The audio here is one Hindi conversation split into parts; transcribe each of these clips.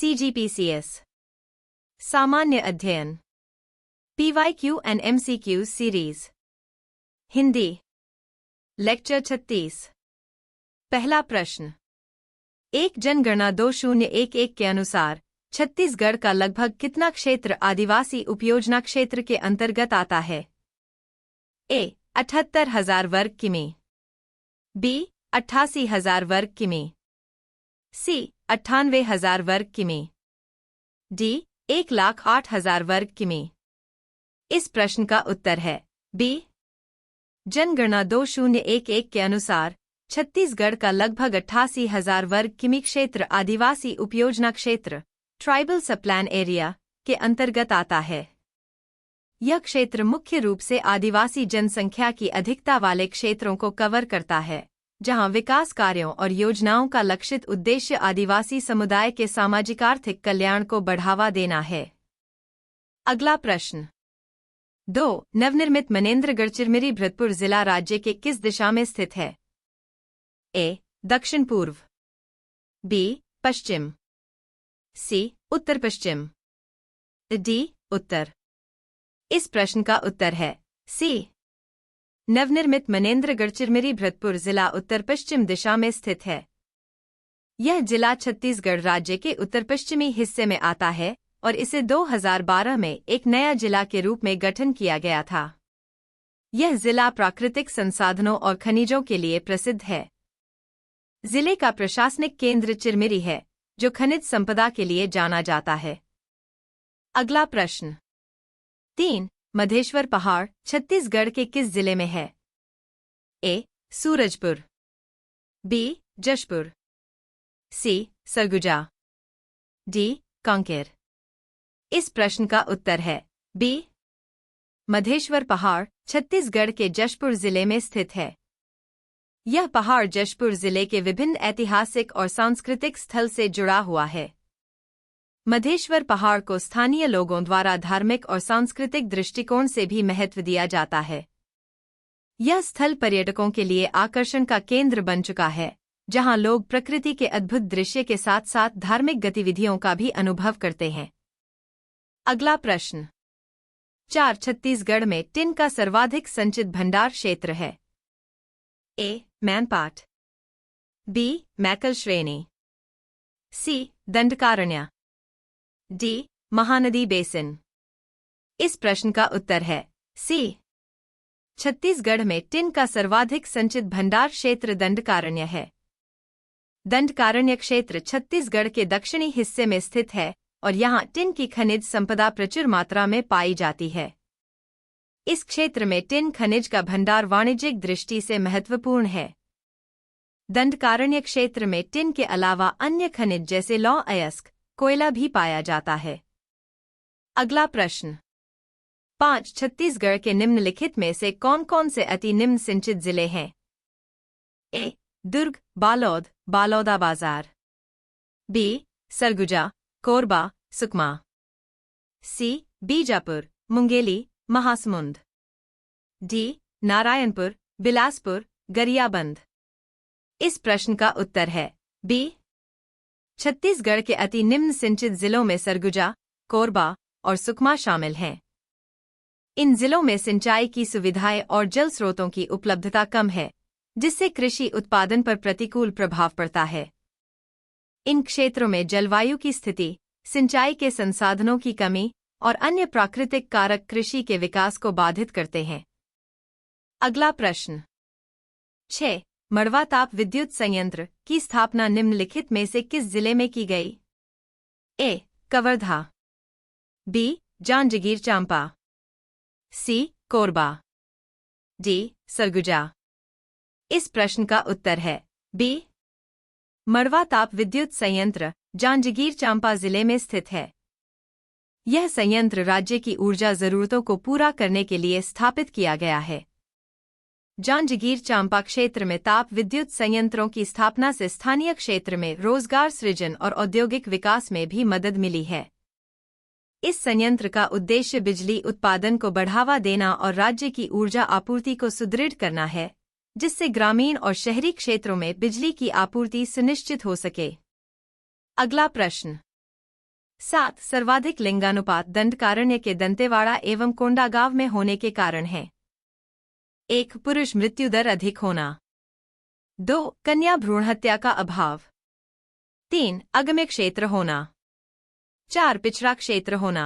CGPCS सामान्य अध्ययन PYQ and MCQ series Hindi lecture 36 पहला प्रश्न एक जनगणना 2011 के अनुसार छत्तीसगढ़ का लगभग कितना क्षेत्र आदिवासी उपयोजना क्षेत्र के अंतर्गत आता है? A 78,000 वर्ग किमी, B 88,000 वर्ग किमी, C 98,000 वर्ग किमी, D 1,08,000 वर्ग किमी। इस प्रश्न का उत्तर है B। जनगणना 2011 के अनुसार छत्तीसगढ़ का लगभग 88,000 वर्ग किमी क्षेत्र आदिवासी उपयोजना क्षेत्र ट्राइबल सबप्लान एरिया के अंतर्गत आता है। यह क्षेत्र मुख्य रूप से आदिवासी जनसंख्या की अधिकता वाले क्षेत्रों को कवर करता है, जहां विकास कार्यों और योजनाओं का लक्षित उद्देश्य आदिवासी समुदाय के सामाजिक-आर्थिक कल्याण को बढ़ावा देना है। अगला प्रश्न 2 नवनिर्मित मनेन्द्रगढ़ चिरमिरी भरतपुर जिला राज्य के किस दिशा में स्थित है? A दक्षिण पूर्व, B पश्चिम, C उत्तर पश्चिम, D उत्तर। इस प्रश्न का उत्तर है C। नवनिर्मित मनेन्द्रगढ़ चिरमिरी भरतपुर जिला उत्तर पश्चिम दिशा में स्थित है। यह जिला छत्तीसगढ़ राज्य के उत्तर पश्चिमी हिस्से में आता है और इसे 2012 में एक नया जिला के रूप में गठन किया गया था। यह जिला प्राकृतिक संसाधनों और खनिजों के लिए प्रसिद्ध है। जिले का प्रशासनिक केंद्र चिरमिरी है, जो खनिज संपदा के लिए जाना जाता है। अगला प्रश्न 3 मधेश्वर पहाड़ छत्तीसगढ़ के किस जिले में है? A Surajpur, B Jashpur, C Surguja, D Kanker. इस प्रश्न का उत्तर है B। मधेश्वर पहाड़ छत्तीसगढ़ के जशपुर जिले में स्थित है। यह पहाड़ जशपुर जिले के विभिन्न ऐतिहासिक और सांस्कृतिक स्थल से जुड़ा हुआ है। मधेश्वर पहाड़ को स्थानीय लोगों द्वारा धार्मिक और सांस्कृतिक दृष्टिकोण से भी महत्व दिया जाता है। यह स्थल पर्यटकों के लिए आकर्षण का केंद्र बन चुका है, जहां लोग प्रकृति के अद्भुत दृश्य के साथ साथ धार्मिक गतिविधियों का भी अनुभव करते हैं। अगला प्रश्न 4 छत्तीसगढ़ में टिन का सर्वाधिक संचित भंडार क्षेत्र है? A मैनपाट, B मैकल श्रेणी, C Dandakaranya, D Mahanadi basin. इस प्रश्न का उत्तर है C। छत्तीसगढ़ में टिन का सर्वाधिक संचित भंडार क्षेत्र दंडकारण्य है। दंडकारण्य क्षेत्र छत्तीसगढ़ के दक्षिणी हिस्से में स्थित है और यहां टिन की खनिज संपदा प्रचुर मात्रा में पाई जाती है। इस क्षेत्र में टिन खनिज का भंडार वाणिज्यिक दृष्टि से महत्वपूर्ण है। दंडकारण्य क्षेत्र में टिन के अलावा अन्य खनिज जैसे लौह अयस्क, कोयला भी पाया जाता है। अगला प्रश्न 5 छत्तीसगढ़ के निम्नलिखित में से कौन-कौन से अति निम्न सिंचित जिले हैं? A Durg, Balod, बालोदाबाजार, B Surguja, Korba, Sukma, C Bijapur, Mungeli, Mahasamund, D Narayanpur, Bilaspur, Gariaband. इस प्रश्न का उत्तर है B। छत्तीसगढ़ के अति निम्न सिंचित जिलों में सरगुजा, कोरबा और सुकमा शामिल हैं। इन जिलों में सिंचाई की सुविधाएं और जल स्रोतों की उपलब्धता कम है, जिससे कृषि उत्पादन पर प्रतिकूल प्रभाव पड़ता है। इन क्षेत्रों में जलवायु की स्थिति, सिंचाई के संसाधनों की कमी और अन्य प्राकृतिक कारक कृषि के विकास को बाधित करते हैं। अगला प्रश्न 6 मड़वा ताप विद्युत संयंत्र की स्थापना निम्नलिखित में से किस जिले में की गई? A Kawardha, B Janjgir Champa, C Korba, D Surguja. इस प्रश्न का उत्तर है B। मड़वा ताप विद्युत संयंत्र जांजगीर चांपा जिले में स्थित है। यह संयंत्र राज्य की ऊर्जा जरूरतों को पूरा करने के लिए स्थापित किया गया है। जांजगीर चांपा क्षेत्र में ताप विद्युत संयंत्रों की स्थापना से स्थानीय क्षेत्र में रोजगार सृजन और औद्योगिक विकास में भी मदद मिली है। इस संयंत्र का उद्देश्य बिजली उत्पादन को बढ़ावा देना और राज्य की ऊर्जा आपूर्ति को सुदृढ़ करना है, जिससे ग्रामीण और शहरी क्षेत्रों में बिजली की आपूर्ति सुनिश्चित हो सके। अगला प्रश्न 7 सर्वाधिक लिंगानुपात दंडकारण्य के दंतेवाड़ा एवं कोंडागांव में होने के कारण है। 1 पुरुष मृत्यु दर अधिक होना। 2 कन्या भ्रूण हत्या का अभाव। 3 अगम्य क्षेत्र होना। 4 पिछड़ा क्षेत्र होना।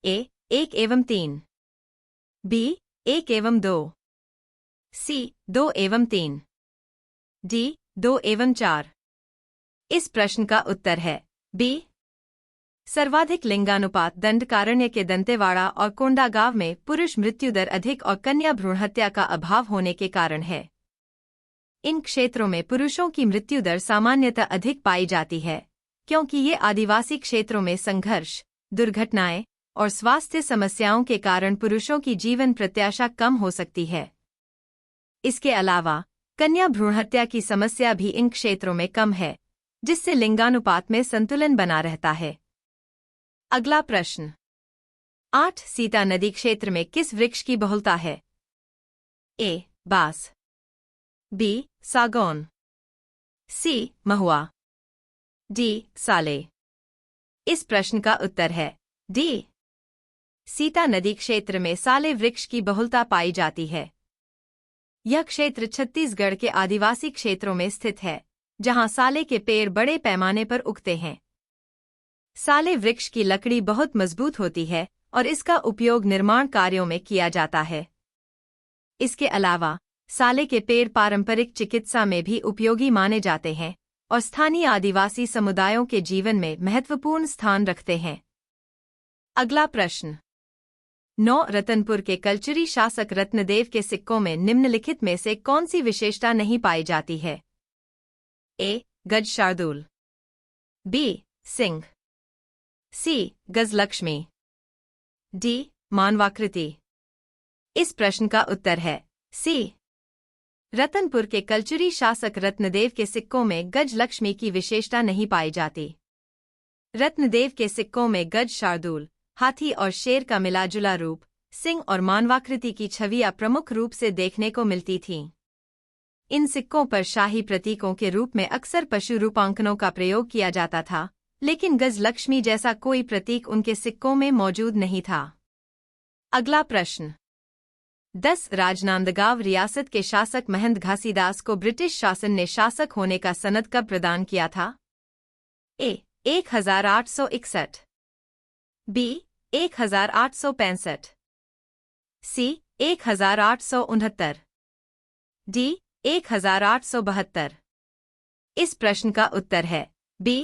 ए 1 एवं 3। बी 1 एवं 2। सी 2 एवं 3। डी 2 एवं 4। इस प्रश्न का उत्तर है बी। सर्वाधिक लिंगानुपात दंडकारण्य के दंतेवाड़ा और कोंडागांव में पुरुष मृत्यु दर अधिक और कन्या भ्रूण हत्या का अभाव होने के कारण है। इन क्षेत्रों में पुरुषों की मृत्यु दर सामान्यतः अधिक पाई जाती है, क्योंकि ये आदिवासी क्षेत्रों में संघर्ष, दुर्घटनाएं और स्वास्थ्य समस्याओं के कारण पुरुषों की जीवन प्रत्याशा कम हो सकती है। इसके अलावा कन्या भ्रूण हत्या की समस्या भी इन क्षेत्रों में कम है, जिससे लिंगानुपात में संतुलन बना रहता है। अगला प्रश्न 8 सीता नदी क्षेत्र में किस वृक्ष की बहुलता है? ए बांस। बी सागौन। सी महुआ। डी साले। इस प्रश्न का उत्तर है डी। सीता नदी क्षेत्र में साले वृक्ष की बहुलता पाई जाती है। यह क्षेत्र छत्तीसगढ़ के आदिवासी क्षेत्रों में स्थित है, जहां साले के पेड़ बड़े पैमाने पर उगते हैं। साले वृक्ष की लकड़ी बहुत मजबूत होती है और इसका उपयोग निर्माण कार्यों में किया जाता है। इसके अलावा साले के पेड़ पारंपरिक चिकित्सा में भी उपयोगी माने जाते हैं और स्थानीय आदिवासी समुदायों के जीवन में महत्वपूर्ण स्थान रखते हैं। अगला प्रश्न 9 रतनपुर के कलचरी शासक रत्नदेव के सिक्कों में निम्नलिखित में से कौन सी विशेषता नहीं पाई जाती है? ए गज शार्दूल। बी सिंह। सी गजलक्ष्मी। डी मानवाकृति। इस प्रश्न का उत्तर है सी। रतनपुर के कलचुरी शासक रत्नदेव के सिक्कों में गजलक्ष्मी की विशेषता नहीं पाई जाती। रत्नदेव के सिक्कों में गज शार्दूल, हाथी और शेर का मिलाजुला रूप, सिंह और मानवाकृति की छवियां प्रमुख रूप से देखने को मिलती थीं। इन सिक्कों पर शाही प्रतीकों के रूप में अक्सर पशु रूपांकनों का प्रयोग किया जाता था, लेकिन गजलक्ष्मी जैसा कोई प्रतीक उनके सिक्कों में मौजूद नहीं था। अगला प्रश्न 10 राजनांदगांव रियासत के शासक महंत घासीदास को ब्रिटिश शासन ने शासक होने का सनद कब प्रदान किया था? ए 1861। बी 1865। सी 1869। डी 1872। इस प्रश्न का उत्तर है बी।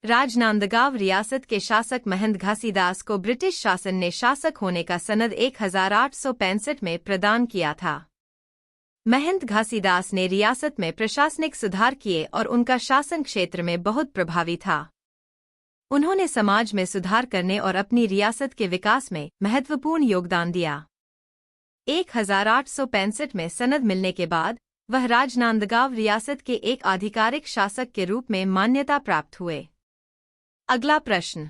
राजनांदगांव रियासत के शासक महंत घासीदास को ब्रिटिश शासन ने शासक होने का सनद 1865 में प्रदान किया था। महंत घासीदास ने रियासत में प्रशासनिक सुधार किए और उनका शासन क्षेत्र में बहुत प्रभावी था। उन्होंने समाज में सुधार करने और अपनी रियासत के विकास में महत्वपूर्ण योगदान दिया। 1865 में सनद मिलने के बाद वह राजनांदगांव रियासत के एक आधिकारिक शासक के रूप में मान्यता प्राप्त हुए। अगला प्रश्न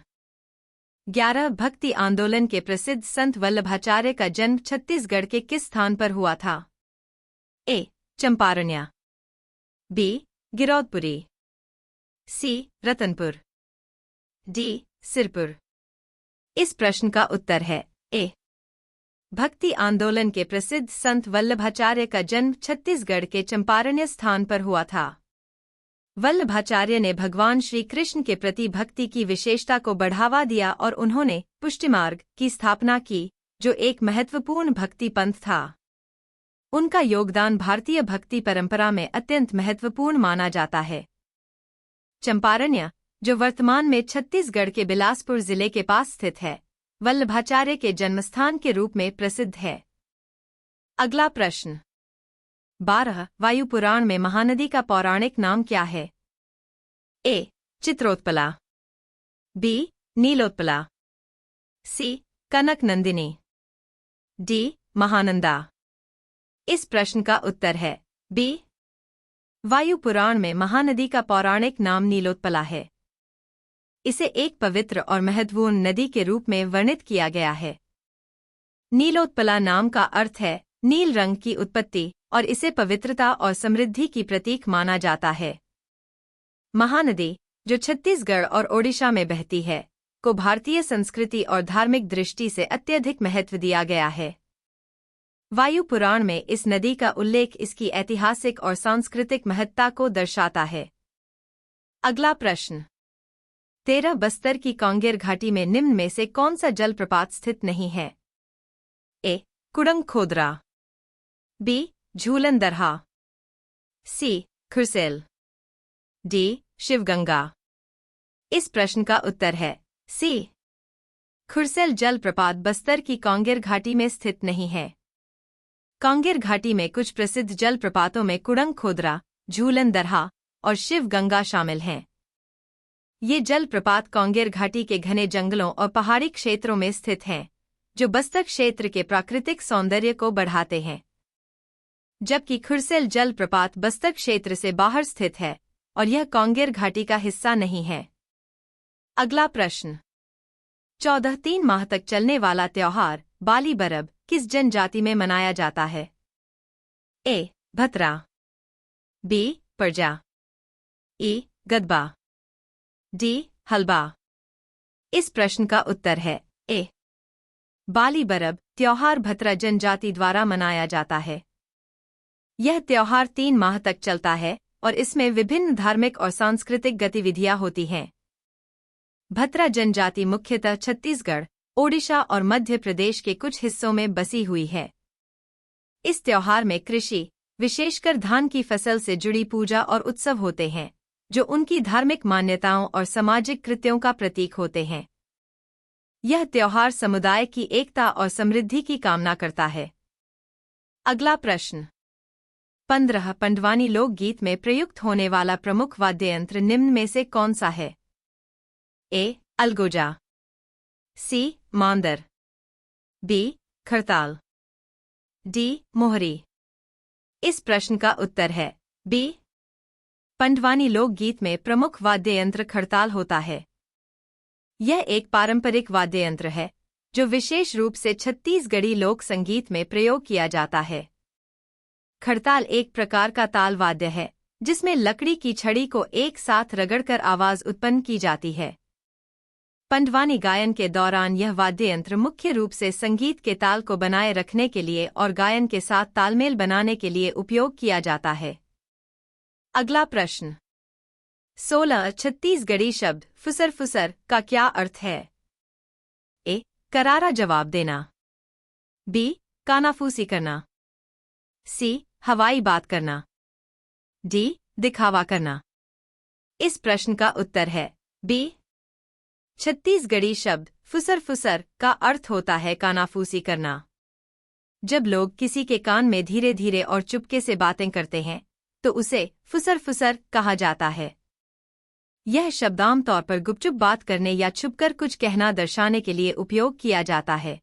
11 भक्ति आंदोलन के प्रसिद्ध संत वल्लभाचार्य का जन्म छत्तीसगढ़ के किस स्थान पर हुआ था? ए चंपारण्य। बी गिरौदपुरी। सी रतनपुर। डी सिरपुर। इस प्रश्न का उत्तर है ए। भक्ति आंदोलन के प्रसिद्ध संत वल्लभाचार्य का जन्म छत्तीसगढ़ के चंपारण्य स्थान पर हुआ था। वल्लभाचार्य ने भगवान श्री कृष्ण के प्रति भक्ति की विशेषता को बढ़ावा दिया और उन्होंने पुष्टिमार्ग की स्थापना की, जो एक महत्वपूर्ण भक्ति पंथ था। उनका योगदान भारतीय भक्ति परंपरा में अत्यंत महत्वपूर्ण माना जाता है। चंपारण्य, जो वर्तमान में छत्तीसगढ़ के बिलासपुर जिले के पास स्थित है, वल्लभाचार्य के जन्मस्थान के रूप में प्रसिद्ध है। अगला प्रश्न 12 वायु पुराण में महानदी का पौराणिक नाम क्या है? ए चित्रोत्पला। बी नीलोत्पला। सी कनक नंदिनी। डी महानंदा। इस प्रश्न का उत्तर है बी। वायु पुराण में महानदी का पौराणिक नाम नीलोत्पला है। इसे एक पवित्र और महत्वपूर्ण नदी के रूप में वर्णित किया गया है। नीलोत्पला नाम का अर्थ है नील रंग की उत्पत्ति और इसे पवित्रता और समृद्धि की प्रतीक माना जाता है। महानदी, जो छत्तीसगढ़ और ओडिशा में बहती है, को भारतीय संस्कृति और धार्मिक दृष्टि से अत्यधिक महत्व दिया गया है। वायु पुराण में इस नदी का उल्लेख इसकी ऐतिहासिक और सांस्कृतिक महत्ता को दर्शाता है। अगला प्रश्न 13 बस्तर की कांगेर घाटी में निम्न में से कौन सा जलप्रपात स्थित नहीं है? ए. कुडंग खोदरा, बी. झूलन दरहा, सी. खुरसेल, डी. शिवगंगा। इस प्रश्न का उत्तर है सी. खुरसेल जलप्रपात बस्तर की कांगेर घाटी में स्थित नहीं है। कांगेर घाटी में कुछ प्रसिद्ध जलप्रपातों में कुडंग खोदरा, झूलन दरहा और शिवगंगा शामिल हैं। ये जलप्रपात कांगेर घाटी के घने जंगलों और पहाड़ी क्षेत्रों में स्थित हैं, जो बस्तर क्षेत्र के प्राकृतिक सौंदर्य को बढ़ाते हैं। जबकि खुरसेल जलप्रपात बस्तर क्षेत्र से बाहर स्थित है और यह कांगेर घाटी का हिस्सा नहीं है। अगला प्रश्न 14 3 माह तक चलने वाला त्योहार बाली बरब किस जनजाति में मनाया जाता है? ए. भतरा, बी. परजा, ई. गदबा, डी. हलबा। इस प्रश्न का उत्तर है ए. बाली बरब त्योहार भतरा जनजाति द्वारा मनाया जाता है। यह त्योहार 3 माह तक चलता है और इसमें विभिन्न धार्मिक और सांस्कृतिक गतिविधियां होती हैं। भतरा जनजाति मुख्यतः छत्तीसगढ़, ओडिशा और मध्य प्रदेश के कुछ हिस्सों में बसी हुई है। इस त्योहार में कृषि, विशेषकर धान की फसल से जुड़ी पूजा और उत्सव होते हैं, जो उनकी धार्मिक मान्यताओं और सामाजिक कृत्यों का प्रतीक होते हैं। यह त्योहार समुदाय की एकता और समृद्धि की कामना करता है। अगला प्रश्न 15 पंडवानी लोकगीत में प्रयुक्त होने वाला प्रमुख वाद्ययंत्र निम्न में से कौन सा है? ए. अलगोजा, सी. मांदर, बी. खरताल, डी. मोहरी। इस प्रश्न का उत्तर है बी. पंडवानी लोकगीत में प्रमुख वाद्ययंत्र खरताल होता है। यह एक पारंपरिक वाद्ययंत्र है जो विशेष रूप से छत्तीसगढ़ी लोक संगीत में प्रयोग किया जाता है। खरताल एक प्रकार का ताल वाद्य है जिसमें लकड़ी की छड़ी को एक साथ रगड़कर आवाज उत्पन्न की जाती है। पंडवानी गायन के दौरान यह वाद्ययंत्र मुख्य रूप से संगीत के ताल को बनाए रखने के लिए और गायन के साथ तालमेल बनाने के लिए उपयोग किया जाता है। अगला प्रश्न 16 छत्तीसगढ़ी शब्द फुसर फुसर का क्या अर्थ है? ए. करारा जवाब देना, बी. कानाफूसी करना, सी. हवाई बात करना, डी. दिखावा करना। इस प्रश्न का उत्तर है बी. छत्तीसगढ़ी शब्द फुसर फुसर का अर्थ होता है कानाफूसी करना। जब लोग किसी के कान में धीरे धीरे और चुपके से बातें करते हैं तो उसे फुसर फुसर कहा जाता है। यह शब्द आमतौर पर गुपचुप बात करने या छुपकर कुछ कहना दर्शाने के लिए उपयोग किया जाता है।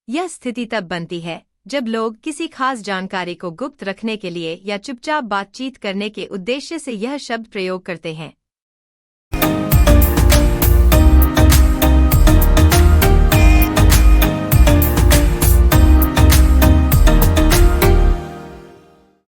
यह स्थिति तब बनती है जब लोग किसी खास जानकारी को गुप्त रखने के लिए या चुपचाप बातचीत करने के उद्देश्य से यह शब्द प्रयोग करते हैं।